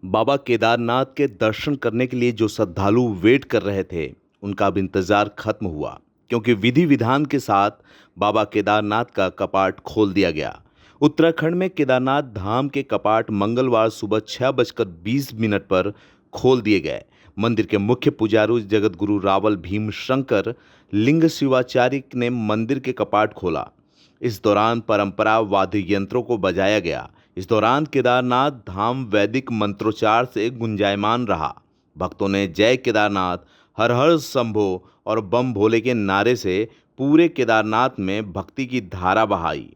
बाबा केदारनाथ के दर्शन करने के लिए जो श्रद्धालु वेट कर रहे थे, उनका अब इंतज़ार खत्म हुआ, क्योंकि विधि विधान के साथ बाबा केदारनाथ का कपाट खोल दिया गया। उत्तराखंड में केदारनाथ धाम के कपाट मंगलवार सुबह 6:20 पर खोल दिए गए। मंदिर के मुख्य पुजारी जगतगुरु रावल भीम शंकर लिंग शिवाचार्य ने मंदिर के कपाट खोला। इस दौरान परंपरा वाद्य यंत्रों को बजाया गया। इस दौरान केदारनाथ धाम वैदिक मंत्रोच्चार से गुंजायमान रहा। भक्तों ने जय केदारनाथ, हर हर शंभो और बम भोले के नारे से पूरे केदारनाथ में भक्ति की धारा बहाई।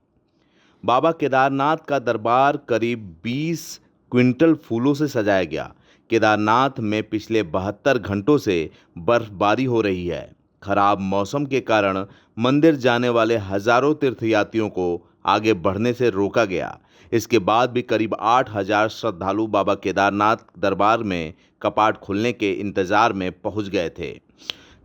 बाबा केदारनाथ का दरबार करीब 20 क्विंटल फूलों से सजाया गया। केदारनाथ में पिछले 72 घंटों से बर्फबारी हो रही है। खराब मौसम के कारण मंदिर जाने वाले हजारों तीर्थयात्रियों को आगे बढ़ने से रोका गया। इसके बाद भी करीब 8,000 श्रद्धालु बाबा केदारनाथ दरबार में कपाट खुलने के इंतजार में पहुंच गए थे।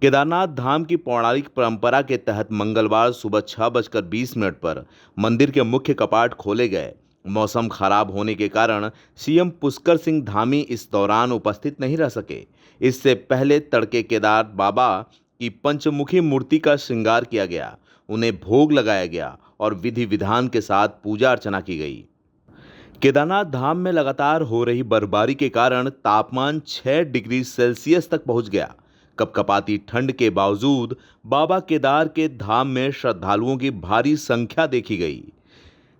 केदारनाथ धाम की पौराणिक परंपरा के तहत मंगलवार सुबह 6:20 पर मंदिर के मुख्य कपाट खोले गए। मौसम खराब होने के कारण सीएम पुष्कर सिंह धामी इस दौरान उपस्थित नहीं रह सके। इससे पहले तड़के केदार बाबा की पंचमुखी मूर्ति का श्रृंगार किया गया, उन्हें भोग लगाया गया और विधि विधान के साथ पूजा अर्चना की गई। केदारनाथ धाम में लगातार हो रही बर्फबारी के कारण तापमान 6 डिग्री सेल्सियस तक पहुंच गया। कपकपाती ठंड के बावजूद बाबा केदार के धाम में श्रद्धालुओं की भारी संख्या देखी गई।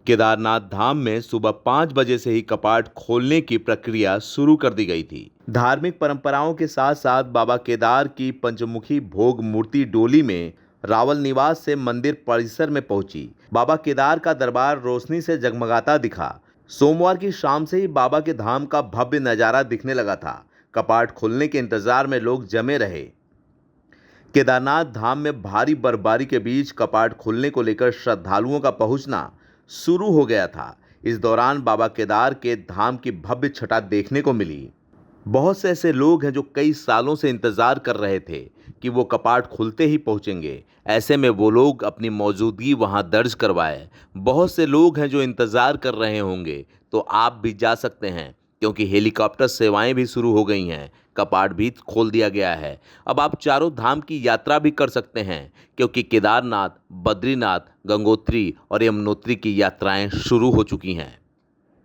केदारनाथ धाम में सुबह 5 बजे से ही कपाट खोलने की प्रक्रिया शुरू कर दी गई थी। धार्मिक परंपराओं के साथ साथ बाबा केदार की पंचमुखी भोग मूर्ति डोली में रावल निवास से मंदिर परिसर में पहुंची। बाबा केदार का दरबार रोशनी से जगमगाता दिखा। सोमवार की शाम से ही बाबा के धाम का भव्य नजारा दिखने लगा था। कपाट खुलने के इंतजार में लोग जमे रहे। केदारनाथ धाम में भारी बर्फबारी के बीच कपाट खुलने को लेकर श्रद्धालुओं का पहुंचना शुरू हो गया था। इस दौरान बाबा केदार के धाम की भव्य छटा देखने को मिली। बहुत से ऐसे लोग हैं जो कई सालों से इंतजार कर रहे थे कि वो कपाट खुलते ही पहुंचेंगे। ऐसे में वो लोग अपनी मौजूदगी वहां दर्ज करवाए। बहुत से लोग हैं जो इंतजार कर रहे होंगे, तो आप भी जा सकते हैं, क्योंकि हेलीकॉप्टर सेवाएं भी शुरू हो गई हैं। कपाट भी खोल दिया गया है। अब आप चारों धाम की यात्रा भी कर सकते हैं, क्योंकि केदारनाथ, बद्रीनाथ, गंगोत्री और यमुनोत्री की यात्राएं शुरू हो चुकी हैं।